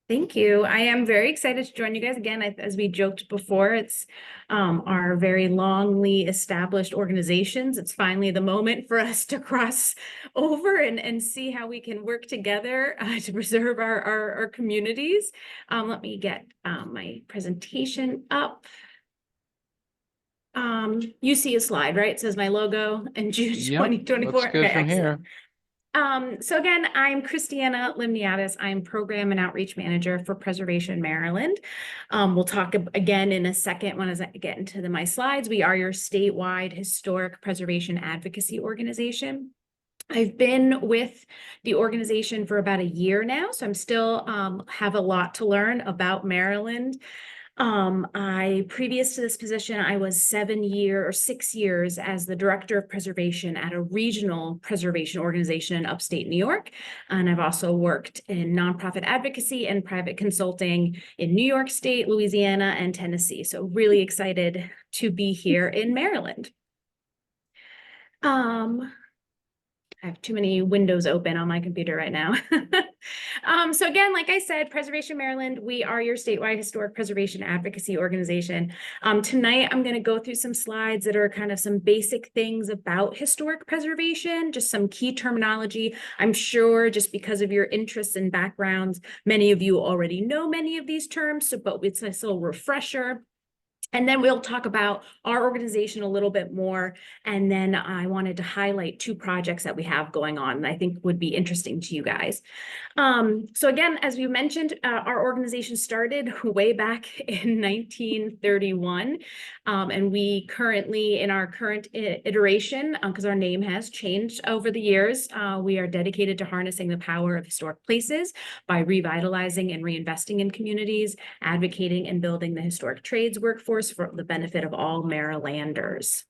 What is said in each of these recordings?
Thank you. I am very excited to join you guys again. As we joked before, it's our very longly established organizations. It's finally the moment for us to cross over and see how we can work together to preserve our communities. Let me get my presentation up. You see a slide, right? It says my logo and June 2024. Looks good from here. So again, I'm Christiana Limniatis. I'm Program and Outreach Manager for Preservation Maryland. We'll talk again in a second when I get into my slides. We are your statewide historic preservation advocacy organization. I've been with the organization for about a year now, so I'm still have a lot to learn about Maryland. Previous to this position, I was 6 years as the Director of Preservation at a regional preservation organization in upstate New York. And I've also worked in nonprofit advocacy and private consulting in New York State, Louisiana, and Tennessee. So really excited to be here in Maryland. I have too many windows open on my computer right now. So again, like I said, Preservation Maryland, we are your statewide historic preservation advocacy organization. Tonight, I'm going to go through some slides that are kind of some basic things about historic preservation, just some key terminology. I'm sure just because of your interests and backgrounds, many of you already know many of these terms, but it's a nice little refresher. And then we'll talk about our organization a little bit more. And then I wanted to highlight 2 projects that we have going on that I think would be interesting to you guys. So again, as we mentioned, our organization started way back in 1931. And we currently, in our current iteration, because our name has changed over the years, we are dedicated to harnessing the power of historic places by revitalizing and reinvesting in communities, advocating and building the historic trades workforce for the benefit of all Marylanders.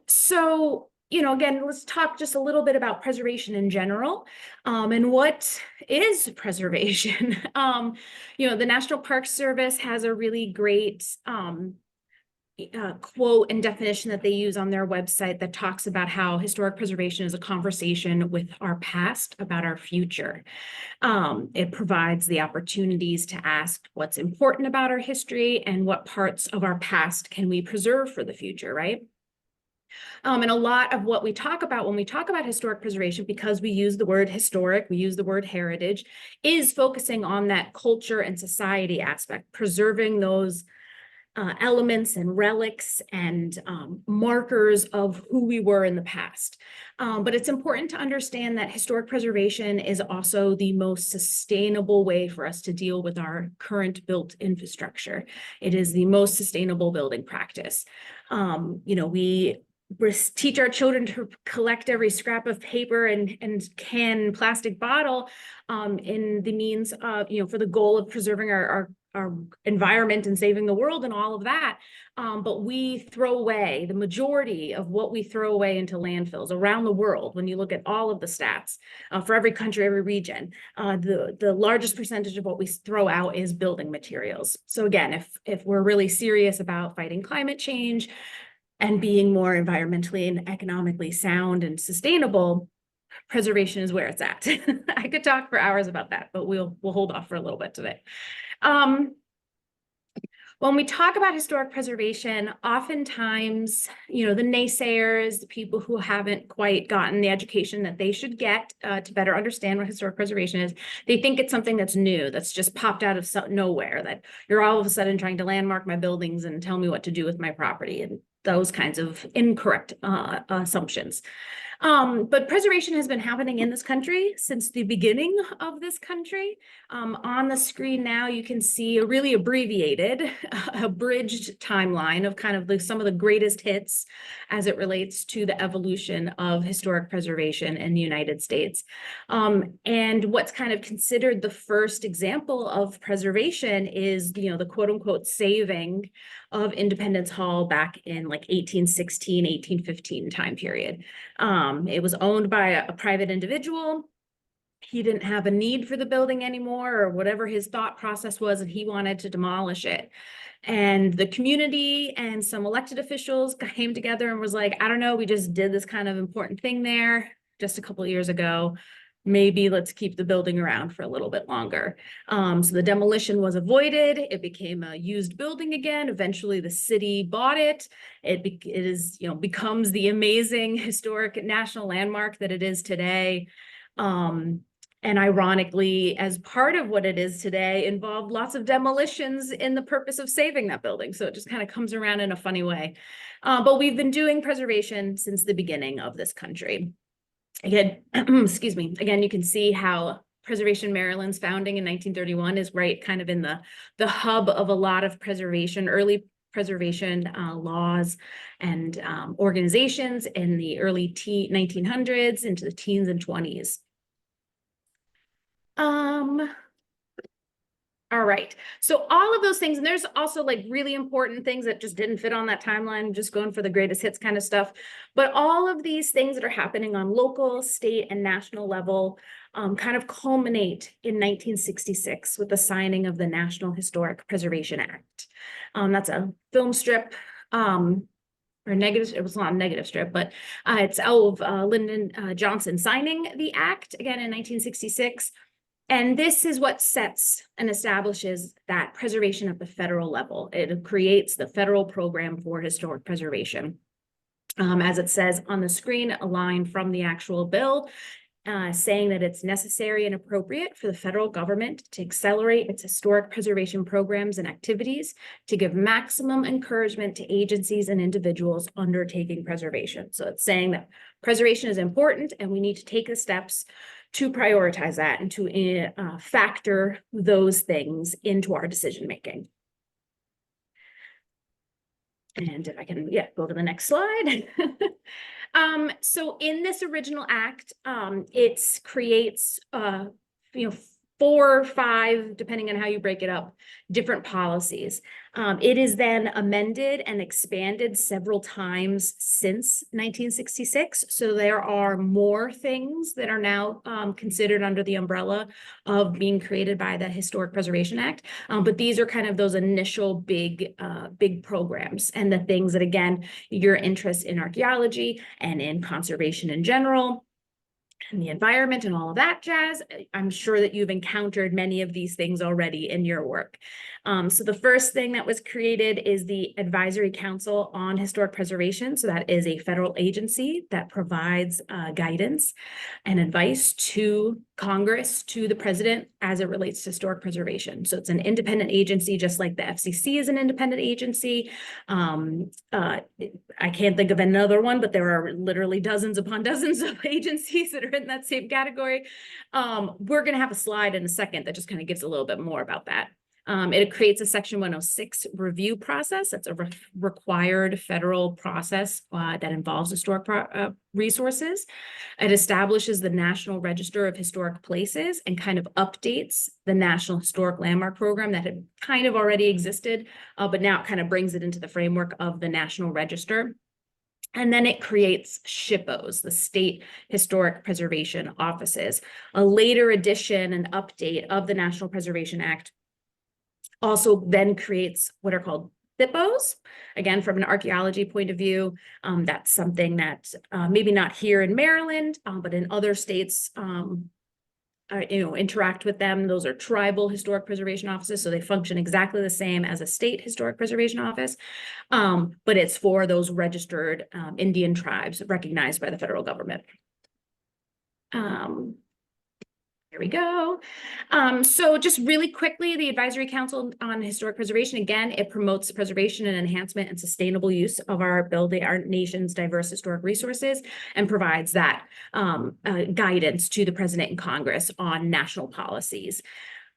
So, again, let's talk just a little bit about preservation in general, and what is preservation. The National Park Service has a really great quote and definition that they use on their website that talks about how historic preservation is a conversation with our past about our future. It provides the opportunities to ask what's important about our history and what parts of our past can we preserve for the future, right? And a lot of what we talk about when we talk about historic preservation, because we use the word historic, we use the word heritage, is focusing on that culture and society aspect, preserving those elements and relics and markers of who we were in the past. But it's important to understand that historic preservation is also the most sustainable way for us to deal with our current built infrastructure. It is the most sustainable building practice. We teach our children to collect every scrap of paper and can plastic bottle in the means of, for the goal of preserving our environment and saving the world and all of that. But we throw away the majority of what we throw away into landfills around the world. When you look at all of the stats for every country, every region, the largest percentage of what we throw out is building materials. So again, if we're really serious about fighting climate change and being more environmentally and economically sound and sustainable, preservation is where it's at. I could talk for hours about that, but we'll hold off for a little bit today. When we talk about historic preservation, oftentimes, the naysayers, the people who haven't quite gotten the education that they should get to better understand what historic preservation is, they think it's something that's new, that's just popped out of nowhere, that you're all of a sudden trying to landmark my buildings and tell me what to do with my property, and those kinds of incorrect assumptions. But preservation has been happening in this country since the beginning of this country. On the screen now, you can see a really abbreviated, abridged timeline of kind of some of the greatest hits as it relates to the evolution of historic preservation in the United States. And what's kind of considered the first example of preservation is, the quote unquote saving of Independence Hall back in like 1816, 1815 time period. It was owned by a private individual. He didn't have a need for the building anymore, or whatever his thought process was, and he wanted to demolish it. And the community and some elected officials came together and was like, I don't know, we just did this kind of important thing there just a couple of years ago. maybe let's keep the building around for a little bit longer. So the demolition was avoided. It became a used building again. Eventually the city bought it. It is, becomes the amazing historic national landmark that it is today. And ironically, as part of what it is today, involved lots of demolitions in the purpose of saving that building. So it just kind of comes around in a funny way. But we've been doing preservation since the beginning of this country. Again, excuse me, again, you can see how Preservation Maryland's founding in 1931 is right kind of in the hub of a lot of preservation, early preservation laws and organizations in the early 1900s into the teens and 20s. All right, so all of those things, and there's also like really important things that just didn't fit on that timeline, just going for the greatest hits kind of stuff. But all of these things that are happening on local, state, and national level kind of culminate in 1966 with the signing of the National Historic Preservation Act. That's a film strip, or negative, it was not a negative strip, but it's Lyndon Johnson signing the act again in 1966. And this is what sets and establishes that preservation at the federal level. It creates the federal program for historic preservation. As it says on the screen, a line from the actual bill saying that it's necessary and appropriate for the federal government to accelerate its historic preservation programs and activities to give maximum encouragement to agencies and individuals undertaking preservation. So it's saying that preservation is important and we need to take the steps to prioritize that and to factor those things into our decision making. And if I can, go to the next slide. So in this original act, it creates, 4 or 5, depending on how you break it up, different policies. It is then amended and expanded several times since 1966. So there are more things that are now considered under the umbrella of being created by the Historic Preservation Act. But these are kind of those initial big programs, and the things that, again, your interest in archaeology and in conservation in general, and the environment and all of that jazz. I'm sure that you've encountered many of these things already in your work. So the first thing that was created is the Advisory Council on Historic Preservation. So that is a federal agency that provides guidance and advice to Congress, to the president, as it relates to historic preservation. So it's an independent agency, just like the FCC is an independent agency. I can't think of another one, but there are literally dozens upon dozens of agencies that are in that same category. We're going to have a slide in a second that just kind of gives a little bit more about that. It creates a Section 106 review process. That's a required federal process that involves historic resources. It establishes the National Register of Historic Places and kind of updates the National Historic Landmark Program that had kind of already existed, but now it kind of brings it into the framework of the National Register. And then it creates SHPOs, the State Historic Preservation Offices. A later addition and update of the National Preservation Act also then creates what are called SHPOs. Again, from an archaeology point of view, that's something that maybe not here in Maryland, but in other states, interact with them. Those are tribal historic preservation offices, so they function exactly the same as a state historic preservation office, but it's for those registered Indian tribes recognized by the federal government. Here we go. So just really quickly, the Advisory Council on Historic Preservation, again, it promotes preservation and enhancement and sustainable use of our nation's diverse historic resources, and provides that guidance to the President and Congress on national policies.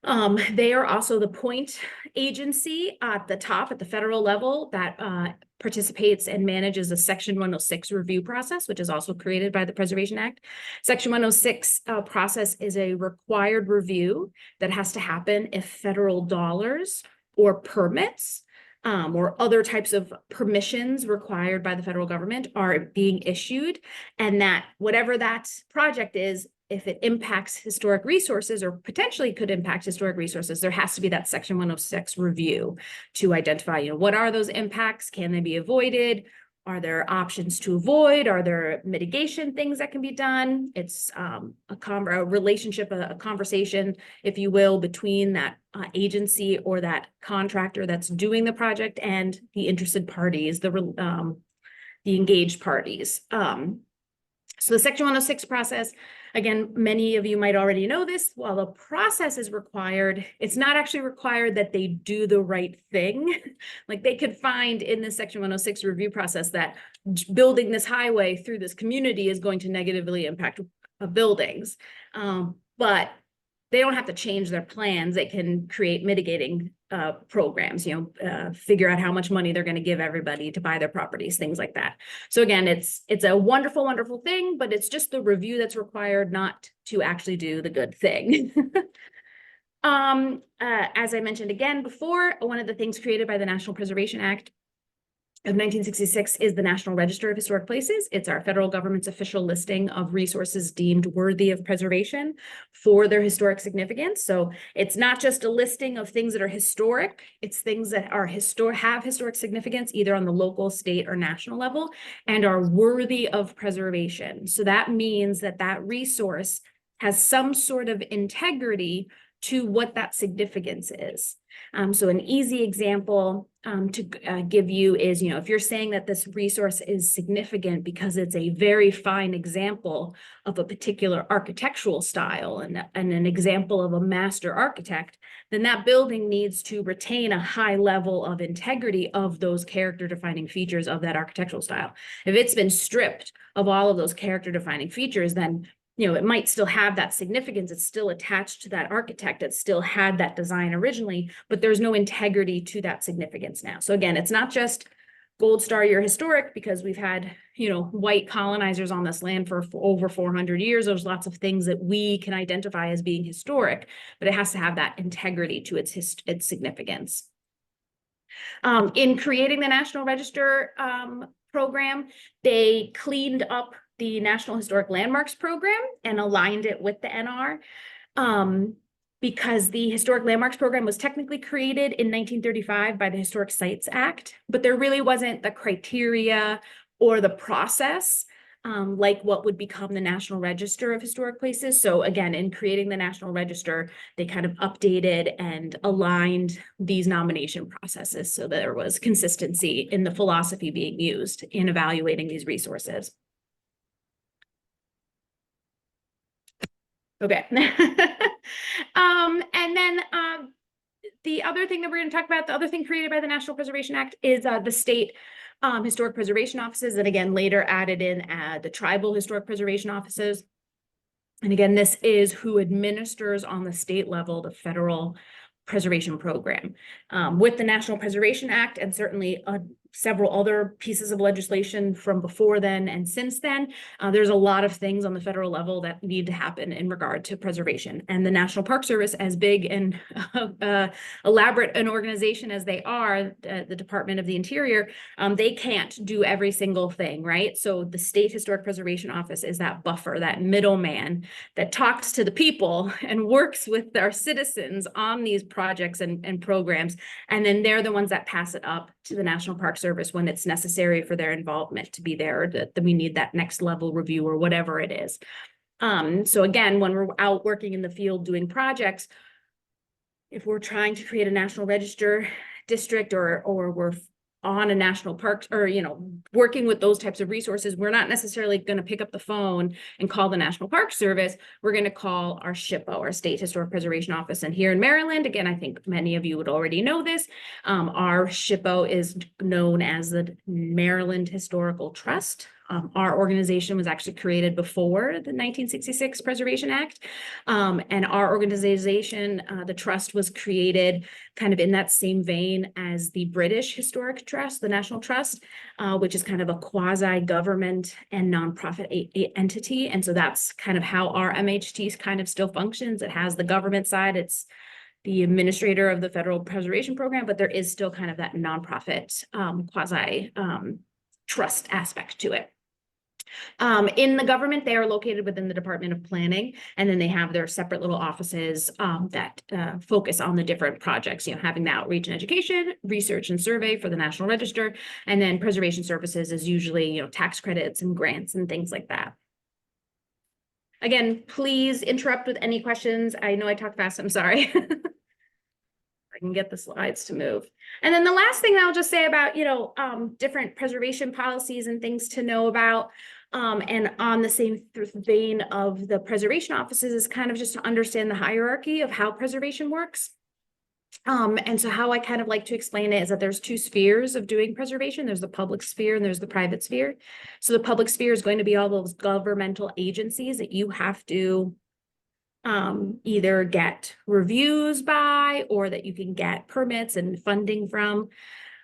They are also the point agency at the top, at the federal level, that participates and manages the Section 106 review process, which is also created by the Preservation Act. Section 106 process is a required review that has to happen if federal dollars or permits or other types of permissions required by the federal government are being issued, and that whatever that project is, if it impacts historic resources or potentially could impact historic resources, there has to be that Section 106 review to identify, what are those impacts? Can they be avoided? Are there options to avoid? Are there mitigation things that can be done? It's a relationship, a conversation, if you will, between that agency or that contractor that's doing the project and the interested parties, the engaged parties. So the Section 106 process, again, many of you might already know this. While the process is required, it's not actually required that they do the right thing. Like they could find in the Section 106 review process that building this highway through this community is going to negatively impact buildings. But they don't have to change their plans. They can create mitigating programs, figure out how much money they're going to give everybody to buy their properties, things like that. So again, it's a wonderful, wonderful thing, but it's just the review that's required, not to actually do the good thing. As I mentioned again before, one of the things created by the National Preservation Act of 1966 is the National Register of Historic Places. It's our federal government's official listing of resources deemed worthy of preservation for their historic significance. So it's not just a listing of things that are historic, it's things that are have historic significance either on the local, state, or national level and are worthy of preservation. So that means that that resource has some sort of integrity to what that significance is. So an easy example to give you is, if you're saying that this resource is significant because it's a very fine example of a particular architectural style and an example of a master architect, then that building needs to retain a high level of integrity of those character defining features of that architectural style. If it's been stripped of all of those character defining features, then it might still have that significance. It's still attached to that architect. It still had that design originally, but there's no integrity to that significance now. So again, it's not just gold star, you're historic because we've had, white colonizers on this land for over 400 years. There's lots of things that we can identify as being historic, but it has to have that integrity to its significance. In creating the National Register program, they cleaned up the National Historic Landmarks Program and aligned it with the NR because the Historic Landmarks Program was technically created in 1935 by the Historic Sites Act, but there really wasn't the criteria or the process like what would become the National Register of Historic Places. So again, in creating the National Register, they kind of updated and aligned these nomination processes so there was consistency in the philosophy being used in evaluating these resources. Okay. And then the other thing that we're going to talk about, the other thing created by the National Preservation Act is the state historic preservation offices, and again, later added in the tribal historic preservation offices. And again, this is who administers on the state level the federal preservation program. With the National Preservation Act and certainly several other pieces of legislation from before then and since then, there's a lot of things on the federal level that need to happen in regard to preservation. And the National Park Service, as big and elaborate an organization as they are, the Department of the Interior, they can't do every single thing, right? So the State Historic Preservation Office is that buffer, that middleman that talks to the people and works with our citizens on these projects and programs. And then they're the ones that pass it up to the National Park Service when it's necessary for their involvement to be there, that we need that next level review or whatever it is. So again, when we're out working in the field doing projects, if we're trying to create a National Register district or we're on a national park or, working with those types of resources, we're not necessarily going to pick up the phone and call the National Park Service. We're going to call our SHPO, our State Historic Preservation Office. And here in Maryland, again, I think many of you would already know this, our SHPO is known as the Maryland Historical Trust. Our organization was actually created before the 1966 Preservation Act. And our organization, the trust, was created kind of in that same vein as the British Historic Trust, the National Trust, which is kind of a quasi-government and nonprofit entity. And so that's kind of how our MHT kind of still functions. It has the government side. It's the administrator of the Federal Preservation Program, but there is still kind of that nonprofit quasi trust aspect to it. In the government, they are located within the Department of Planning, and then they have their separate little offices that focus on the different projects, having the outreach and education, research and survey for the National Register, and then preservation services is usually, tax credits and grants and things like that. Again, please interrupt with any questions. I know I talk fast, I'm sorry. I can get the slides to move. And then the last thing I'll just say about, different preservation policies and things to know about, and on the same vein of the preservation offices is kind of just to understand the hierarchy of how preservation works. And so how I kind of like to explain it is that there's two spheres of doing preservation. There's the public sphere and there's the private sphere. So the public sphere is going to be all those governmental agencies that you have to either get reviews by or that you can get permits and funding from.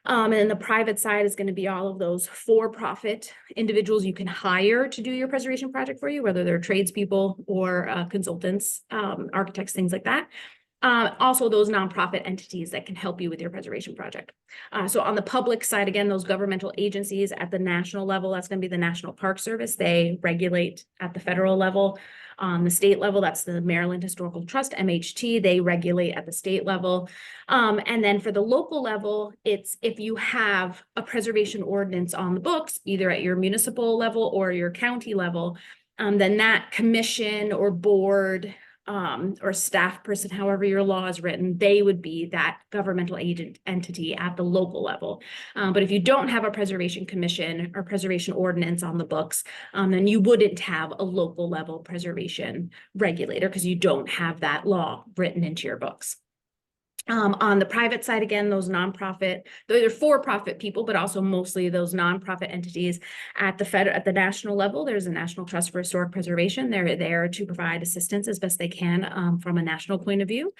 And then the private side is going to be all of those for-profit individuals you can hire to do your preservation project for you, whether they're tradespeople or consultants, architects, things like that. Also those nonprofit entities that can help you with your preservation project. So on the public side, again, those governmental agencies at the national level, that's going to be the National Park Service. They regulate at the federal level. On the state level, that's the Maryland Historical Trust, MHT. They regulate at the state level. And then for the local level, it's if you have a preservation ordinance on the books, either at your municipal level or your county level, then that commission or board or staff person, however your law is written, they would be that governmental agent entity at the local level. But if you don't have a preservation commission or preservation ordinance on the books, then you wouldn't have a local level preservation regulator because you don't have that law written into your books. On the private side, again, those nonprofit, they're for-profit people, but also mostly those nonprofit entities at the national level. There's a National Trust for Historic Preservation. They're there to provide assistance as best they can from a national point of view.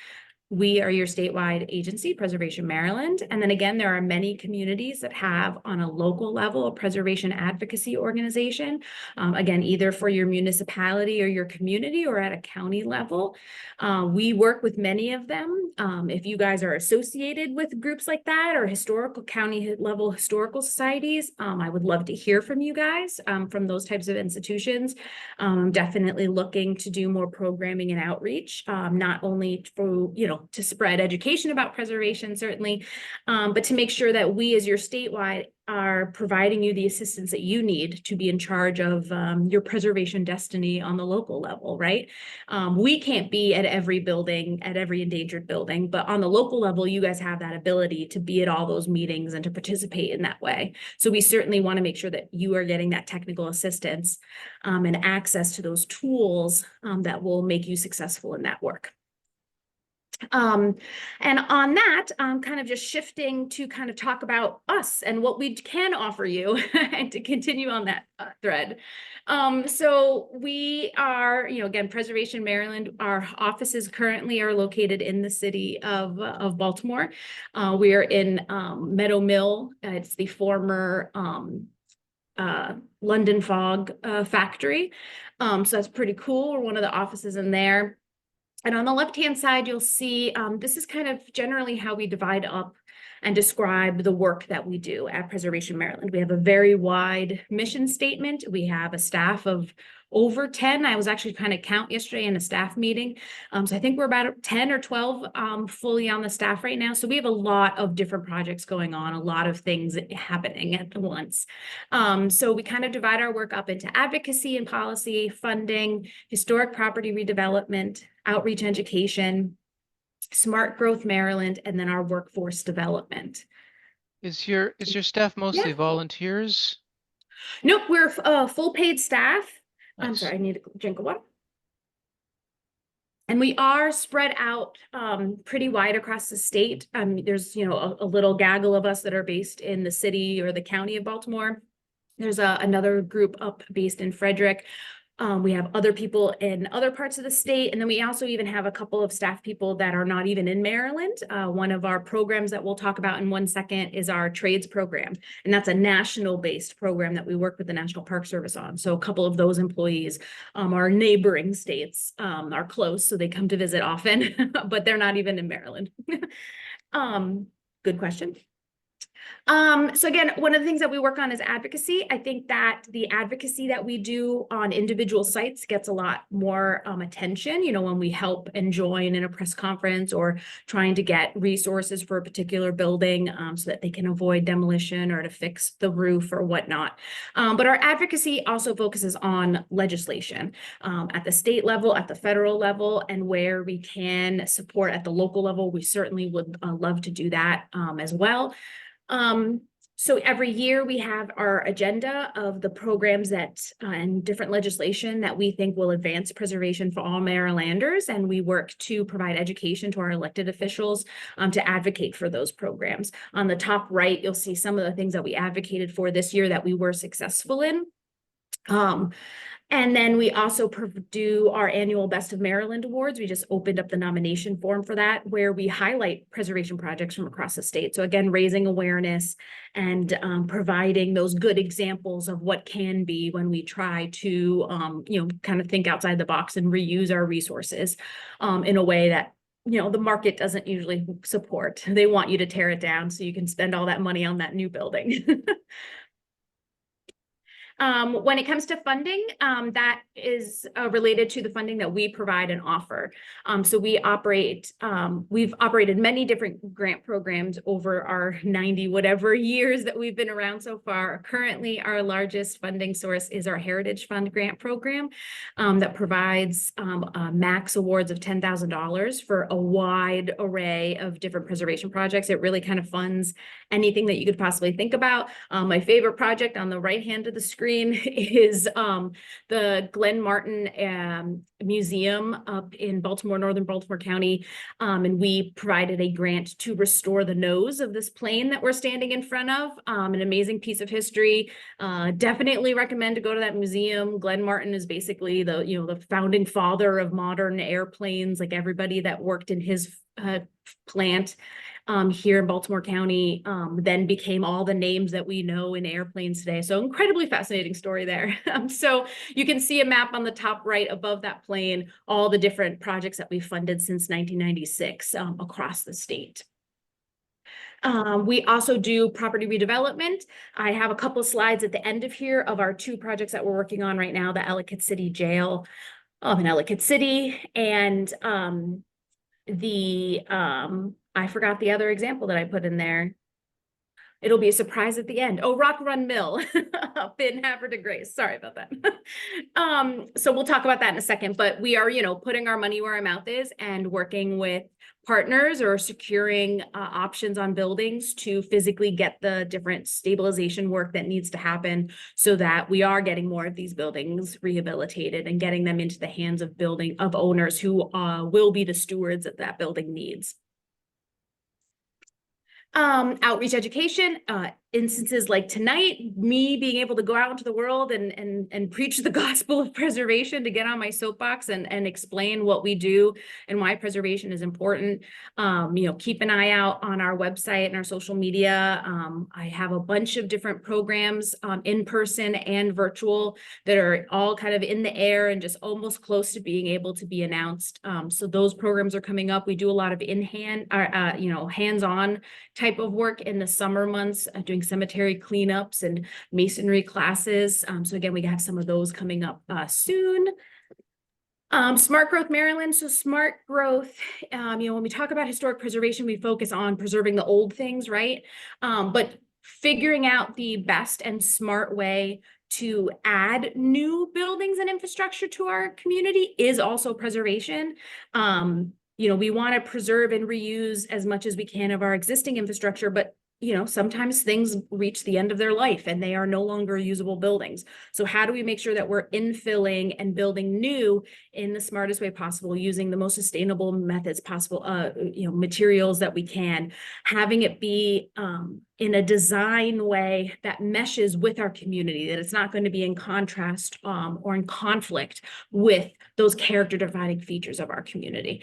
We are your statewide agency, Preservation Maryland. And then again, there are many communities that have on a local level a preservation advocacy organization. Again, either for your municipality or your community or at a county level. We work with many of them. If you guys are associated with groups like that or historical county level historical societies, I would love to hear from you guys from those types of institutions. I'm definitely looking to do more programming and outreach, not only for, to spread education about preservation, certainly, but to make sure that we as your statewide are providing you the assistance that you need to be in charge of your preservation destiny on the local level, right? We can't be at every building, at every endangered building, but on the local level, you guys have that ability to be at all those meetings and to participate in that way. So we certainly want to make sure that you are getting that technical assistance and access to those tools that will make you successful in that work. And on that, kind of just shifting to kind of talk about us and what we can offer you and to continue on that thread. So we are, again, Preservation Maryland, our offices currently are located in the city of Baltimore. We are in Meadow Mill. It's the former London Fog factory. So that's pretty cool. We're one of the offices in there. And on the left-hand side, you'll see this is kind of generally how we divide up and describe the work that we do at Preservation Maryland. We have a very wide mission statement. We have a staff of over 10. I was actually trying to count yesterday in a staff meeting. So I think we're about 10 or 12 fully on the staff right now. So we have a lot of different projects going on, a lot of things happening at once. So we kind of divide our work up into advocacy and policy, funding, historic property redevelopment, outreach education, Smart Growth Maryland, and then our workforce development. Is your staff mostly volunteers? Nope, we're full paid staff. Nice. I'm sorry, I need a drink of water. And we are spread out pretty wide across the state. There's, a little gaggle of us that are based in the city or the county of Baltimore. There's another group up based in Frederick. We have other people in other parts of the state. And then we also even have a couple of staff people that are not even in Maryland. One of our programs that we'll talk about in 1 second is our trades program. And that's a national based program that we work with the National Park Service on. So a couple of those employees are neighboring states, are close. So they come to visit often, but they're not even in Maryland. Good question. So again, one of the things that we work on is advocacy. I think that the advocacy that we do on individual sites gets a lot more attention, you know, when we help and join in a press conference or trying to get resources for a particular building so that they can avoid demolition or to fix the roof or whatnot. But our advocacy also focuses on legislation at the state level, at the federal level, and where we can support at the local level. We certainly would love to do that as well. So every year we have our agenda of the programs that and different legislation that we think will advance preservation for all Marylanders, and we work to provide education to our elected officials to advocate for those programs. On the top right, you'll see some of the things that we advocated for this year that we were successful in. And then we also do our annual Best of Maryland Awards. We just opened up the nomination form for that, where we highlight preservation projects from across the state. So again, raising awareness and providing those good examples of what can be when we try to, you know, kind of think outside the box and reuse our resources in a way that, you know, the market doesn't usually support. They want you to tear it down so you can spend all that money on that new building. When it comes to funding, that is related to the funding that we provide and offer. So we've operated many different grant programs over our 90 whatever years that we've been around so far. Currently, our largest funding source is our Heritage Fund grant program that provides max awards of $10,000 for a wide array of different preservation projects. It really kind of funds anything that you could possibly think about. My favorite project on the right hand of the screen is the Glenn Martin Museum up in Baltimore, northern Baltimore County. And we provided a grant to restore the nose of this plane that we're standing in front of. An amazing piece of history. Definitely recommend to go to that museum. Glenn Martin is basically the founding father of modern airplanes, like everybody that worked in his plant here in Baltimore County then became all the names that we know in airplanes today. So incredibly fascinating story there. So you can see a map on the top right above that plane, all the different projects that we've funded since 1996 across the state. We also do property redevelopment. I have a couple of slides at the end of here of our two projects that we're working on right now, the Ellicott City Jail in Ellicott City, and I forgot the other example that I put in there. It'll be a surprise at the end. Oh, Rock Run Mill up in Havre de Grace. Sorry about that. So we'll talk about that in a second, but we are, putting our money where our mouth is and working with partners or securing options on buildings to physically get the different stabilization work that needs to happen so that we are getting more of these buildings rehabilitated and getting them into the hands of owners who will be the stewards that that building needs. Outreach education, instances like tonight, me being able to go out into the world and preach the gospel of preservation, to get on my soapbox and explain what we do and why preservation is important. Keep an eye out on our website and our social media. I have a bunch of different programs in person and virtual that are all kind of in the air and just almost close to being able to be announced. So those programs are coming up. We do a lot of hands-on type of work in the summer months, doing cemetery cleanups and masonry classes. So again, we have some of those coming up soon. Smart Growth Maryland. So smart growth, when we talk about historic preservation, we focus on preserving the old things, right? But figuring out the best and smart way to add new buildings and infrastructure to our community is also preservation. We want to preserve and reuse as much as we can of our existing infrastructure, but sometimes things reach the end of their life and they are no longer usable buildings. So how do we make sure that we're infilling and building new in the smartest way possible, using the most sustainable methods possible, materials that we can, having it be in a design way that meshes with our community, that it's not going to be in contrast or in conflict with those character defining features of our community.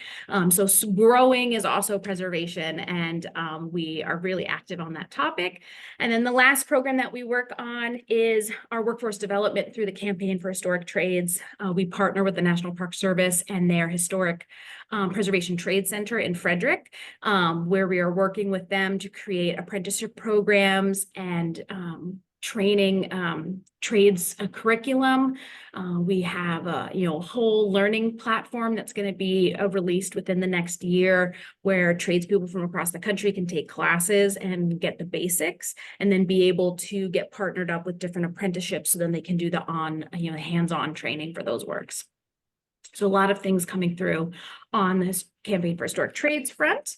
So growing is also preservation, and we are really active on that topic. And then the last program that we work on is our workforce development through the Campaign for Historic Trades. We partner with the National Park Service and their Historic Preservation Trade Center in Frederick, where we are working with them to create apprenticeship programs and training trades curriculum. We have a whole learning platform that's going to be released within the next year, where tradespeople from across the country can take classes and get the basics, and then be able to get partnered up with different apprenticeships, so then they can do the hands-on training for those works. So a lot of things coming through on this Campaign for Historic Trades front.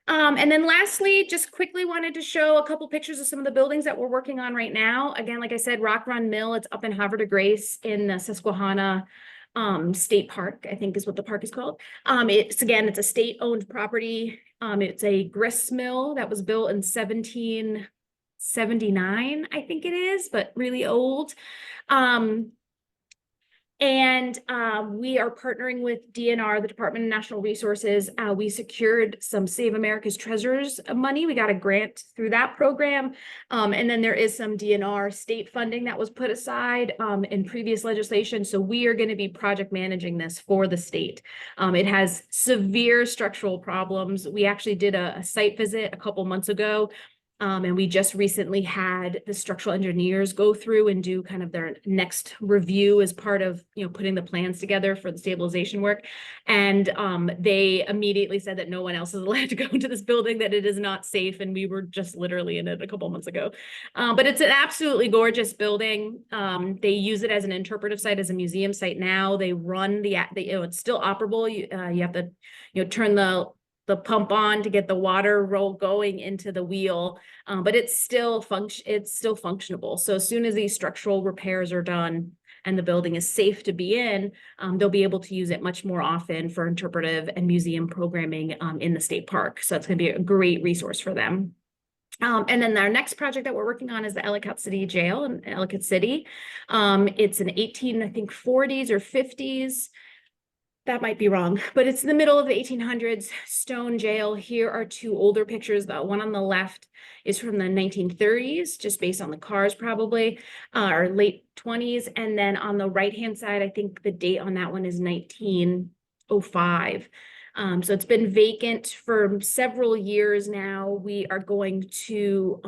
And then lastly, just quickly wanted to show a couple pictures of some of the buildings that we're working on right now. Again, like I said, Rock Run Mill, it's up in Havre de Grace in the Susquehanna State Park, I think is what the park is called. It's a state-owned property. It's a grist mill that was built in 1779, I think it is, but really old. And we are partnering with DNR, the Department of Natural Resources. We secured some Save America's Treasures money. We got a grant through that program. And then there is some DNR state funding that was put aside in previous legislation. So we are going to be project managing this for the state. It has severe structural problems. We actually did a site visit a couple months ago. And we just recently had the structural engineers go through and do kind of their next review as part of, putting the plans together for the stabilization work. And they immediately said that no one else is allowed to go into this building, that it is not safe. And we were just literally in it a couple months ago. But it's an absolutely gorgeous building. They use it as an interpretive site, as a museum site now. They run it's still operable. You have to, turn the pump on to get the water roll going into the wheel, but it's still functionable. So as soon as these structural repairs are done and the building is safe to be in, they'll be able to use it much more often for interpretive and museum programming in the state park. So it's going to be a great resource for them. And then our next project that we're working on is the Ellicott City Jail in Ellicott City. It's an 40s or 50s. That might be wrong, but it's in the middle of the 1800s stone jail. Here are two older pictures. The one on the left is from the 1930s, just based on the cars probably, or late 20s. And then on the right-hand side, I think the date on that one is 1905. So it's been vacant for several years now. We are going to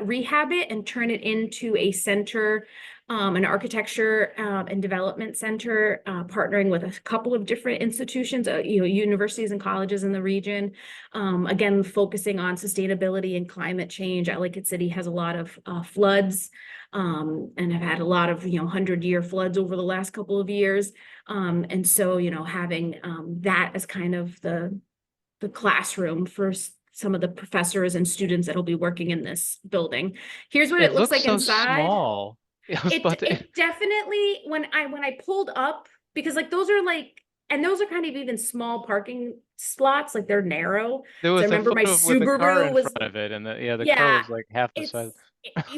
rehab it and turn it into a center, an architecture and development center, partnering with a couple of different institutions, universities and colleges in the region. Again, focusing on sustainability and climate change. Ellicott City has a lot of floods, and have had a lot of 100-year floods over the last couple of years. And so having that as kind of the classroom for some of the professors and students that'll be working in this building. Here's what it looks like so inside. Small. It definitely, when I pulled up, because those are and those are kind of even small parking slots, they're narrow. There was I remember my with a car Subaru in was front of it, and the car was half the size.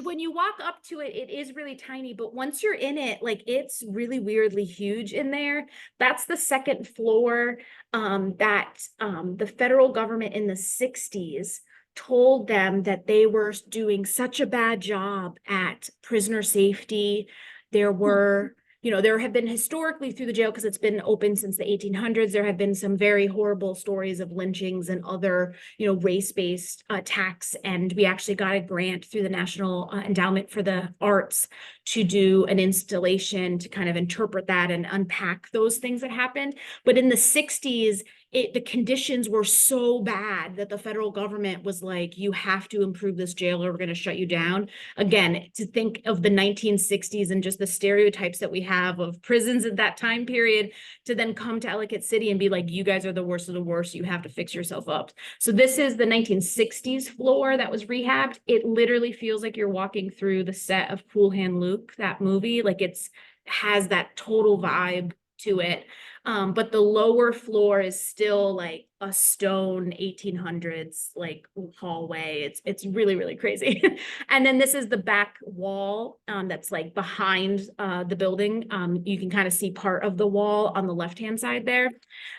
When you walk up to it, it is really tiny, but once you're in it, it's really weirdly huge in there. That's the second floor that the federal government in the 60s told them that they were doing such a bad job at prisoner safety. There were, there have been historically through the jail, because it's been open since the 1800s, there have been some very horrible stories of lynchings and other, race-based attacks. And we actually got a grant through the National Endowment for the Arts to do an installation to kind of interpret that and unpack those things that happened. But in the 60s, the conditions were so bad that the federal government was like, you have to improve this jail or we're going to shut you down. Again, to think of the 1960s and just the stereotypes that we have of prisons at that time period, to then come to Ellicott City and be like, you guys are the worst of the worst, you have to fix yourself up. So this is the 1960s floor that was rehabbed. It literally feels like you're walking through the set of Cool Hand Luke, that movie. It's has that total vibe to it. But the lower floor is still like a stone 1800s like hallway. It's really, really crazy. And then this is the back wall that's like behind the building. You can kind of see part of the wall on the left-hand side there.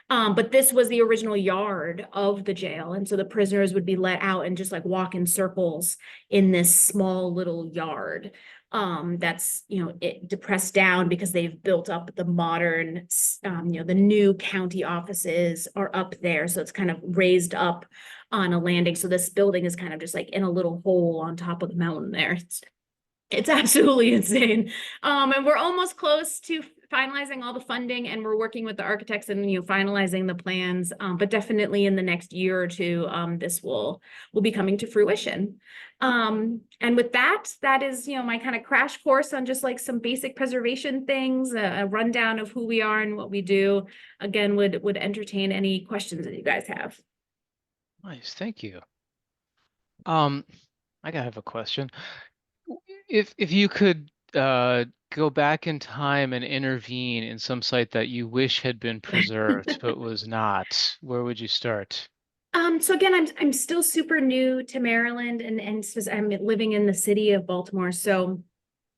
But this was the original yard of the jail. And so the prisoners would be let out and just like walk in circles in this small little yard. That's, it depressed down because they've built up the modern, the new county offices are up there. So it's kind of raised up on a landing. So this building is kind of just like in a little hole on top of the mountain there. It's absolutely insane. And we're almost close to finalizing all the funding, and we're working with the architects and finalizing the plans. But definitely in the next year or two, this will be coming to fruition. And with that is my kind of crash course on just like some basic preservation things, a rundown of who we are and what we do. Again, would entertain any questions that you guys have. Nice, thank you. I gotta have a question. If you could go back in time and intervene in some site that you wish had been preserved but was not, where would you start? So again, I'm still super new to Maryland, and I'm living in the city of Baltimore. So,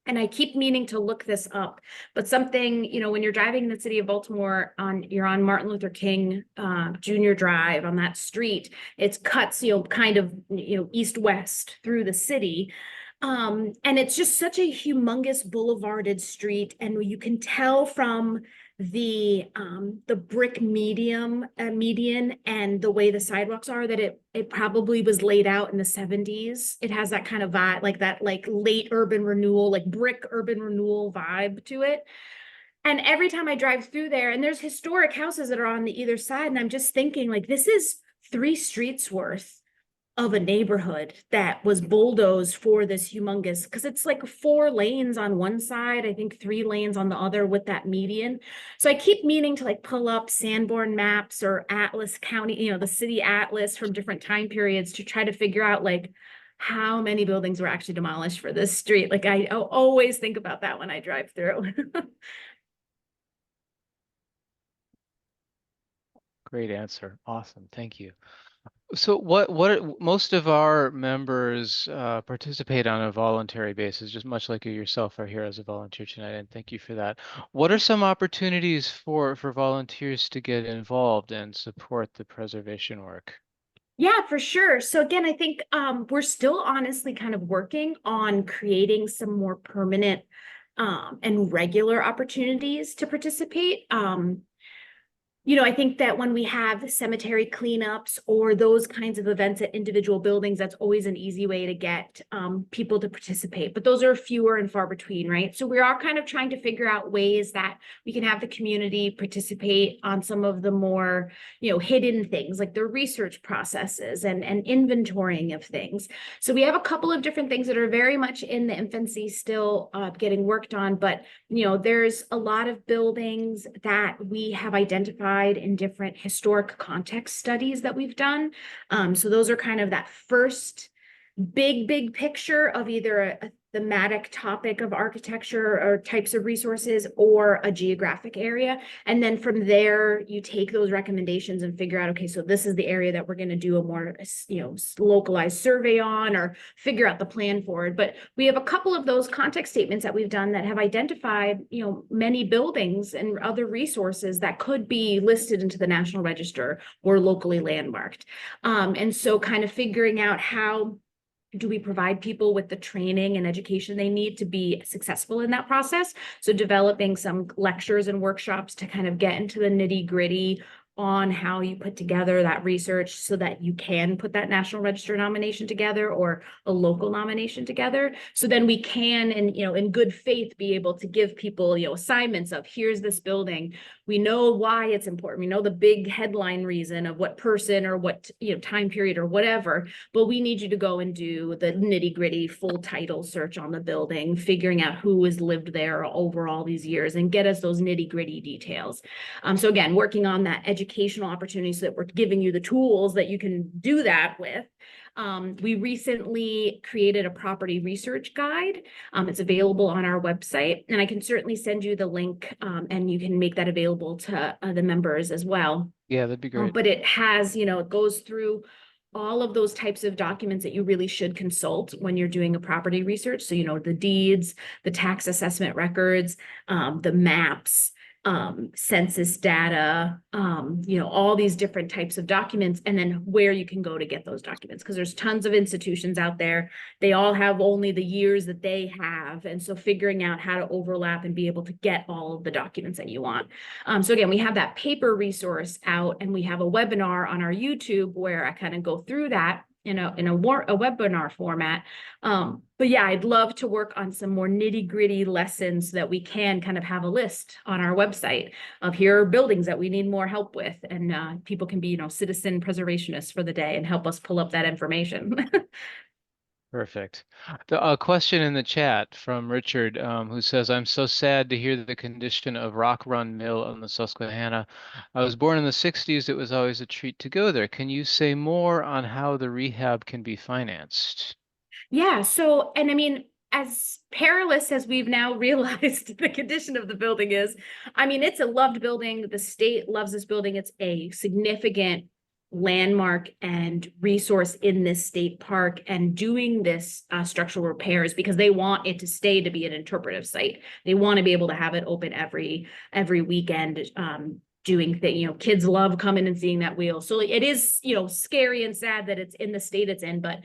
and I keep meaning to look this up, but something, when you're driving in the city of Baltimore you're on Martin Luther King Jr. Drive on that street, it cuts, kind of, east-west through the city. And it's just such a humongous boulevarded street. And you can tell from the brick median and the way the sidewalks are that it probably was laid out in the 70s. It has that kind of vibe, like that like late urban renewal, like brick urban renewal vibe to it. And every time I drive through there, and there's historic houses that are on the either side, and I'm just thinking like this is 3 streets worth of a neighborhood that was bulldozed for this humongous, because it's like 4 lanes on one side, I think 3 lanes on the other with that median. So I keep meaning to like pull up Sanborn maps or Atlas County, the city atlas from different time periods to try to figure out like how many buildings were actually demolished for this street. Like I always think about that when I drive through. Great answer. Awesome. Thank you. So what most of our members participate on a voluntary basis, just much like you yourself are here as a volunteer tonight, and thank you for that. What are some opportunities for volunteers to get involved and support the preservation work? Yeah, for sure. So again, I think we're still honestly kind of working on creating some more permanent and regular opportunities to participate. I think that when we have cemetery cleanups or those kinds of events at individual buildings, that's always an easy way to get people to participate. But those are fewer and far between, right? So we are kind of trying to figure out ways that we can have the community participate on some of the more, hidden things like the research processes and inventorying of things. So we have a couple of different things that are very much in the infancy still getting worked on. But, there's a lot of buildings that we have identified in different historic context studies that we've done. So those are kind of that first big picture of either a thematic topic of architecture or types of resources or a geographic area. And then from there, you take those recommendations and figure out, okay, so this is the area that we're going to do a more, localized survey on or figure out the plan for it. But we have a couple of those context statements that we've done that have identified, many buildings and other resources that could be listed into the National Register or locally landmarked. And so kind of figuring out how do we provide people with the training and education they need to be successful in that process? So developing some lectures and workshops to kind of get into the nitty-gritty on how you put together that research so that you can put that National Register nomination together or a local nomination together. So then we can, in good faith, be able to give people, assignments of here's this building. We know why it's important. We know the big headline reason of what person or what, time period or whatever, but we need you to go and do the nitty-gritty full title search on the building, figuring out who has lived there over all these years and get us those nitty-gritty details. So again, working on that education educational opportunities so that we're giving you the tools that you can do that with. We recently created a property research guide. It's available on our website, and I can certainly send you the link, and you can make that available to the members as well. Yeah, that'd be great. But it has, it goes through all of those types of documents that you really should consult when you're doing a property research. So, the deeds, the tax assessment records, the maps, census data, all these different types of documents, and then where you can go to get those documents. Because there's tons of institutions out there. They all have only the years that they have. And so figuring out how to overlap and be able to get all of the documents that you want. So again, we have that paper resource out, and we have a webinar on our YouTube where I kind of go through that in a webinar format. But yeah, I'd love to work on some more nitty-gritty lessons so that we can kind of have a list on our website of here are buildings that we need more help with, and people can be, citizen preservationists for the day and help us pull up that information. Perfect. A question in the chat from Richard, who says, "I'm so sad to hear the condition of Rock Run Mill on the Susquehanna. I was born in the 60s. It was always a treat to go there. Can you say more on how the rehab can be financed?" Yeah, so, and I mean, as perilous as we've now realized the condition of the building is, I mean, it's a loved building. The state loves this building. It's a significant landmark and resource in this state park, and doing this structural repairs because they want it to stay to be an interpretive site. They want to be able to have it open every weekend, doing things. Kids love coming and seeing that wheel. So it is, scary and sad that it's in the state it's in, but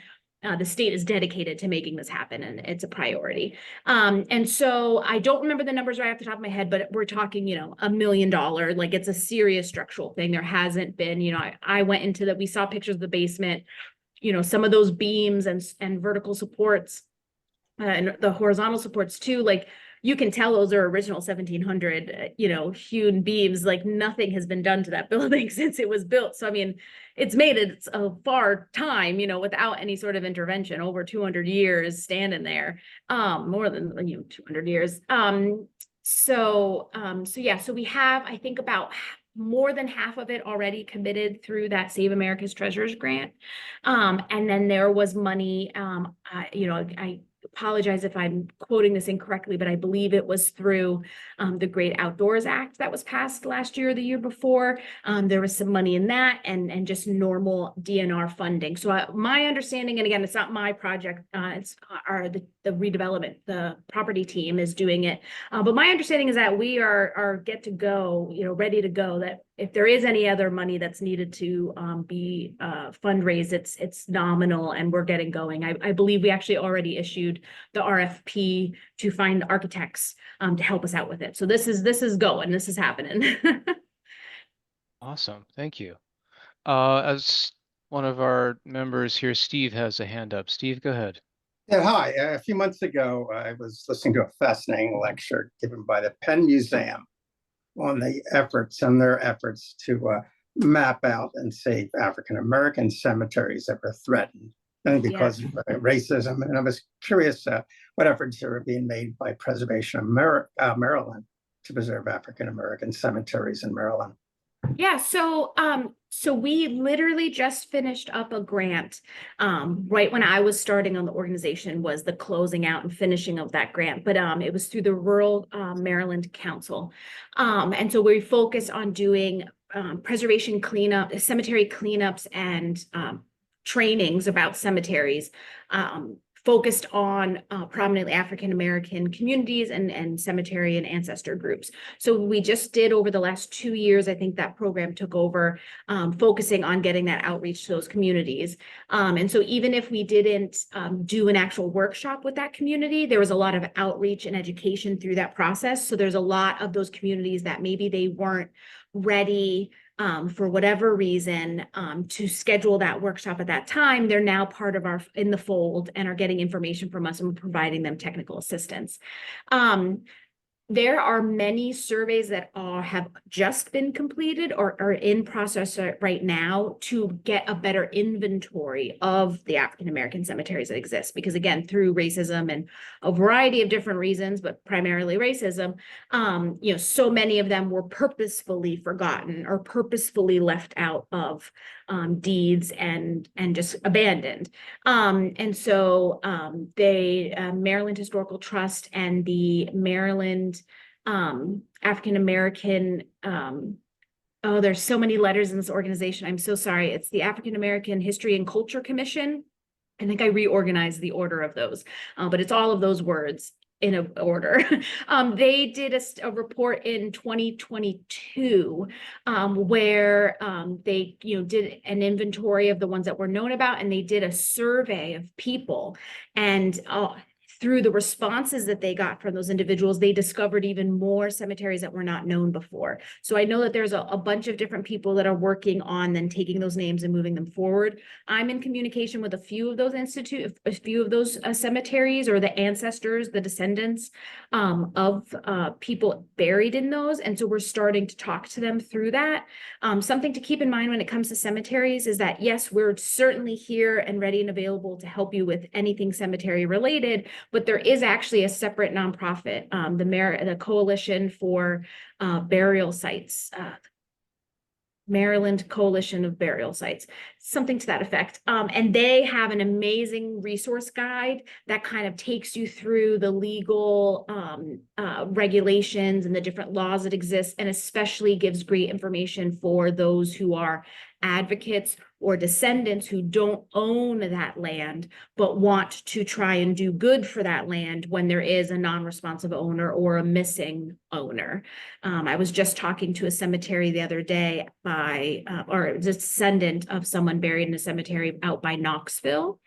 the state is dedicated to making this happen, and it's a priority. And so I don't remember the numbers right off the top of my head, but we're talking, $1 million, like it's a serious structural thing. There hasn't been, I went into we saw pictures of the basement, some of those beams and vertical supports, and the horizontal supports too, like you can tell those are original 1700, hewn beams. Like nothing has been done to that building since it was built. So, I mean, it's made it a far time, without any sort of intervention, over 200 years standing there, more than, 200 years. So we have, I think, about more than half of it already committed through that Save America's Treasures grant. And then there was money, I apologize if I'm quoting this incorrectly, but I believe it was through the Great Outdoors Act that was passed last year or the year before. There was some money in that, and just normal DNR funding. So my understanding, and again, it's not my project, it's the redevelopment, the property team is doing it. But my understanding is that we are get to go, ready to go, that if there is any other money that's needed to be fundraised, it's nominal, and we're getting going. I believe we actually already issued the RFP to find architects to help us out with it. So this is going, this is happening. Awesome, thank you. As one of our members here, Steve, has a hand up. Steve, go ahead. Yeah, hi. A few months ago, I was listening to a fascinating lecture given by the Penn Museum on their efforts to map out and save African American cemeteries that were threatened, only because of racism. And I was curious what efforts are being made by Preservation of Maryland to preserve African American cemeteries in Maryland. Yeah, so we literally just finished up a grant right when I was starting on the organization, was the closing out and finishing of that grant, but it was through the Rural Maryland Council. And so we focus on doing preservation cleanup, cemetery cleanups, and trainings about cemeteries, focused on prominently African American communities and cemetery and ancestor groups. So we just did, over the last 2 years, I think that program took over, focusing on getting that outreach to those communities. And so even if we didn't do an actual workshop with that community, there was a lot of outreach and education through that process. So there's a lot of those communities that maybe they weren't ready for whatever reason, to schedule that workshop at that time. They're now part of in the fold, and are getting information from us, and we're providing them technical assistance. There are many surveys that have just been completed or are in process right now to get a better inventory of the African American cemeteries that exist. Because again, through racism and a variety of different reasons, but primarily racism, so many of them were purposefully forgotten or purposefully left out of deeds and just abandoned. Maryland Historical Trust and the Maryland African American, oh, there's so many letters in this organization. I'm so sorry. It's the African American History and Culture Commission. I think I reorganized the order of those, but it's all of those words in a order. They did a report in 2022 where they did an inventory of the ones that were known about, and they did a survey of people, and through the responses that they got from those individuals, they discovered even more cemeteries that were not known before. So I know that there's a bunch of different people that are working on then taking those names and moving them forward. I'm in communication with a few of those cemeteries, or the ancestors, the descendants of people buried in those. And so we're starting to talk to them through that. Something to keep in mind when it comes to cemeteries is that, yes, we're certainly here and ready and available to help you with anything cemetery related, but there is actually a separate nonprofit, the Coalition for Burial Sites, Maryland Coalition of Burial Sites, something to that effect. And they have an amazing resource guide that kind of takes you through the legal regulations and the different laws that exist, and especially gives great information for those who are advocates or descendants who don't own that land, but want to try and do good for that land when there is a non-responsive owner or a missing owner. I was just talking to a cemetery the other day or a descendant of someone buried in a cemetery out by Knoxville.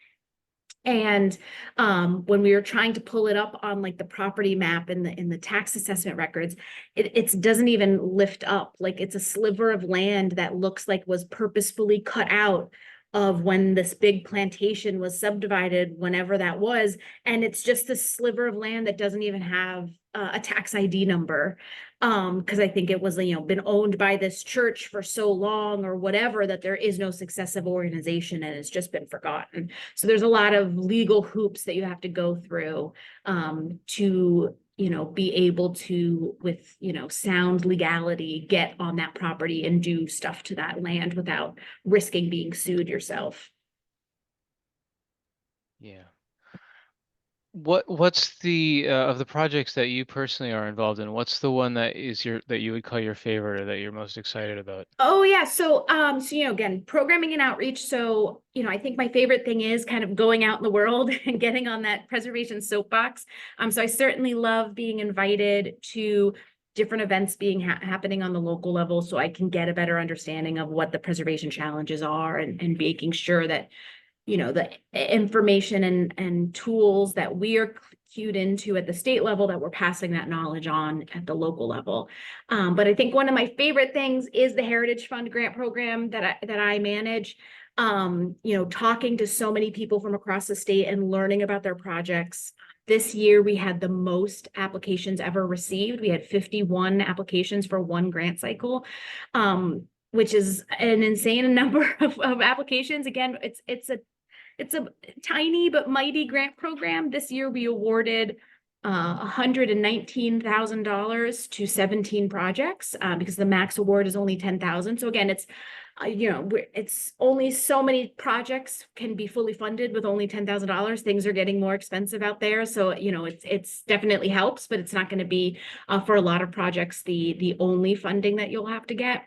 And when we were trying to pull it up on like the property map in the tax assessment records, it doesn't even lift up. Like, it's a sliver of land that looks like was purposefully cut out of when this big plantation was subdivided, whenever that was. And it's just a sliver of land that doesn't even have a tax ID number. Because I think it was, been owned by this church for so long or whatever, that there is no successive organization and it's just been forgotten. So there's a lot of legal hoops that you have to go through to be able to, with sound legality, get on that property and do stuff to that land without risking being sued yourself. Yeah. What's the of the projects that you personally are involved in, what's the one that you would call your favorite, or that you're most excited about? Oh yeah, so again, programming and outreach. So I think my favorite thing is kind of going out in the world and getting on that preservation soapbox. So I certainly love being invited to different events being happening on the local level, so I can get a better understanding of what the preservation challenges are, and making sure that the information and tools that we are cued into at the state level, that we're passing that knowledge on at the local level. But I think one of my favorite things is the Heritage Fund grant program that I manage. Talking to so many people from across the state and learning about their projects. This year, we had the most applications ever received. We had 51 applications for one grant cycle. Which is an insane number of applications. Again, it's a tiny but mighty grant program. This year we awarded $119,000 to 17 projects because the max award is only 10,000. So again, it's it's only so many projects can be fully funded with only $10,000. Things are getting more expensive out there, so it's definitely helps, but it's not going to be for a lot of projects the only funding that you'll have to get.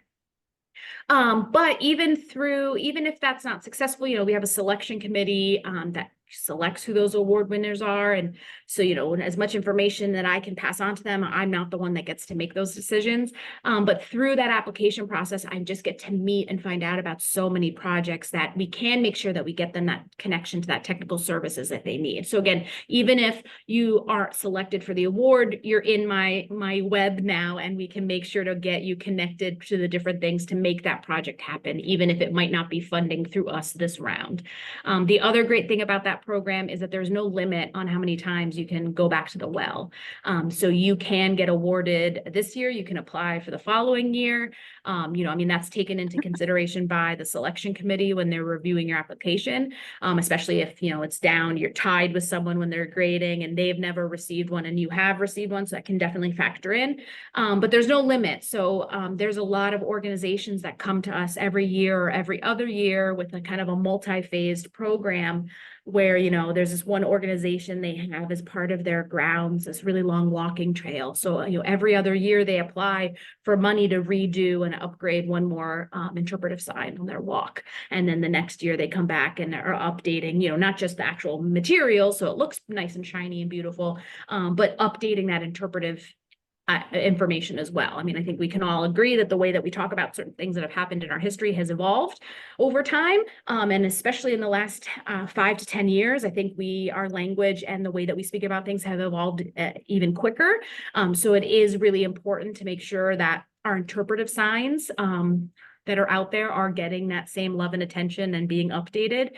But even if that's not successful, we have a selection committee that selects who those award winners are. And so, as much information that I can pass on to them, I'm not the one that gets to make those decisions. But through that application process, I just get to meet and find out about so many projects that we can make sure that we get them that connection to that technical services that they need. So again, even if you aren't selected for the award, you're in my web now, and we can make sure to get you connected to the different things to make that project happen, even if it might not be funding through us this round. The other great thing about that that program is that there's no limit on how many times you can go back to the well. So you can get awarded this year, you can apply for the following year. I mean, that's taken into consideration by the selection committee when they're reviewing your application, especially if, it's down, you're tied with someone when they're grading and they've never received one and you have received one. So that can definitely factor in. But there's no limit. So there's a lot of organizations that come to us every year or every other year with a kind of a multi-phased program where, there's this one organization they have as part of their grounds, this really long walking trail. So, every other year they apply for money to redo and upgrade one more interpretive sign on their walk. And then the next year they come back and are updating, not just the actual material, so it looks nice and shiny and beautiful, but updating that interpretive information as well. I mean, I think we can all agree that the way that we talk about certain things that have happened in our history has evolved over time. And especially in the last 5 to 10 years, I think our language and the way that we speak about things have evolved even quicker. So it is really important to make sure that our interpretive signs that are out there are getting that same love and attention and being updated,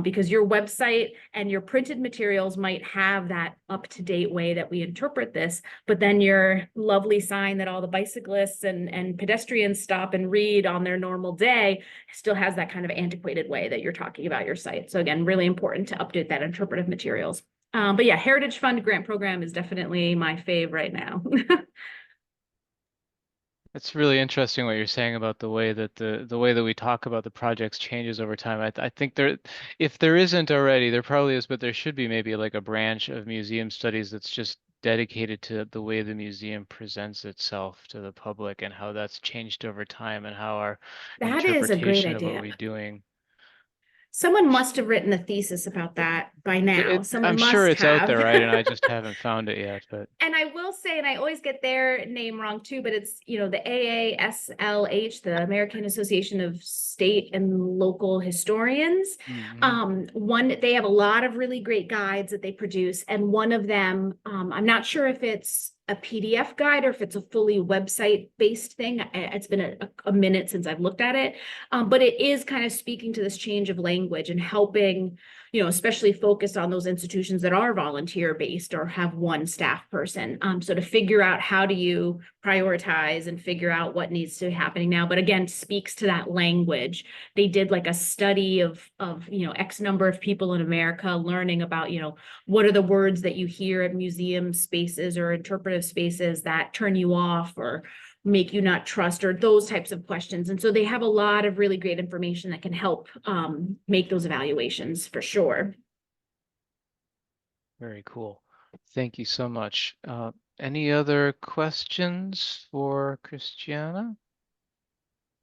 because your website and your printed materials might have that up-to-date way that we interpret this, but then your lovely sign that all the bicyclists and pedestrians stop and read on their normal day still has that kind of antiquated way that you're talking about your site. So again, really important to update that interpretive materials. But yeah, Heritage Fund grant program is definitely my fave right now. It's really interesting what you're saying about the way that the way that we talk about the projects changes over time. I think if there isn't already, there probably is, but there should be maybe like a branch of museum studies that's just dedicated to the way the museum presents itself to the public and how that's changed over time and how our That is a great interpretation of what idea. we're doing. Someone must have written a thesis about that by now. I'm Someone sure must it's out have. there, right? And I just haven't found it yet, but And I will say, and I always get their name wrong too, but it's, the AASLH, the American Association of State and Local Historians. They have a lot of really great guides that they produce. And one of them, I'm not sure if it's a PDF guide or if it's a fully website-based thing. It's been a minute since I've looked at it, but it is kind of speaking to this change of language and helping, especially focus on those institutions that are volunteer-based or have one staff person. So to figure out how do you prioritize and figure out what needs to be happening now, but again, speaks to that language. They did like a study of X number of people in America learning about, what are the words that you hear at museum spaces or interpretive spaces that turn you off or make you not trust, or those types of questions. And so they have a lot of really great information that can help make those evaluations for sure. very cool. Thank you so much. Any other questions for Christiana?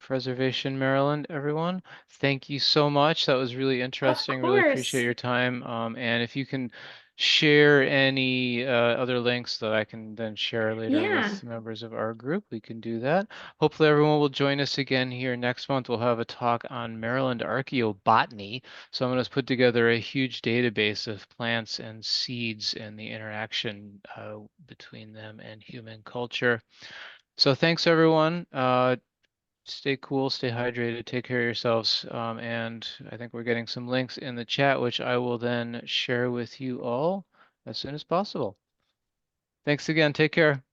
Preservation Maryland, everyone. Thank you so much. That was really interesting. Really appreciate your time. And if you can share any other links that I can then share later with members of our group, we can do that. Hopefully everyone will join us again here next month. We'll have a talk on Maryland archaeobotany. So I'm going to put together a huge database of plants and seeds and the interaction between them and human culture. So thanks everyone. Stay cool, stay hydrated, take care of yourselves. And I think we're getting some links in the chat, which I will then share with you all as soon as possible. Thanks again. Take care.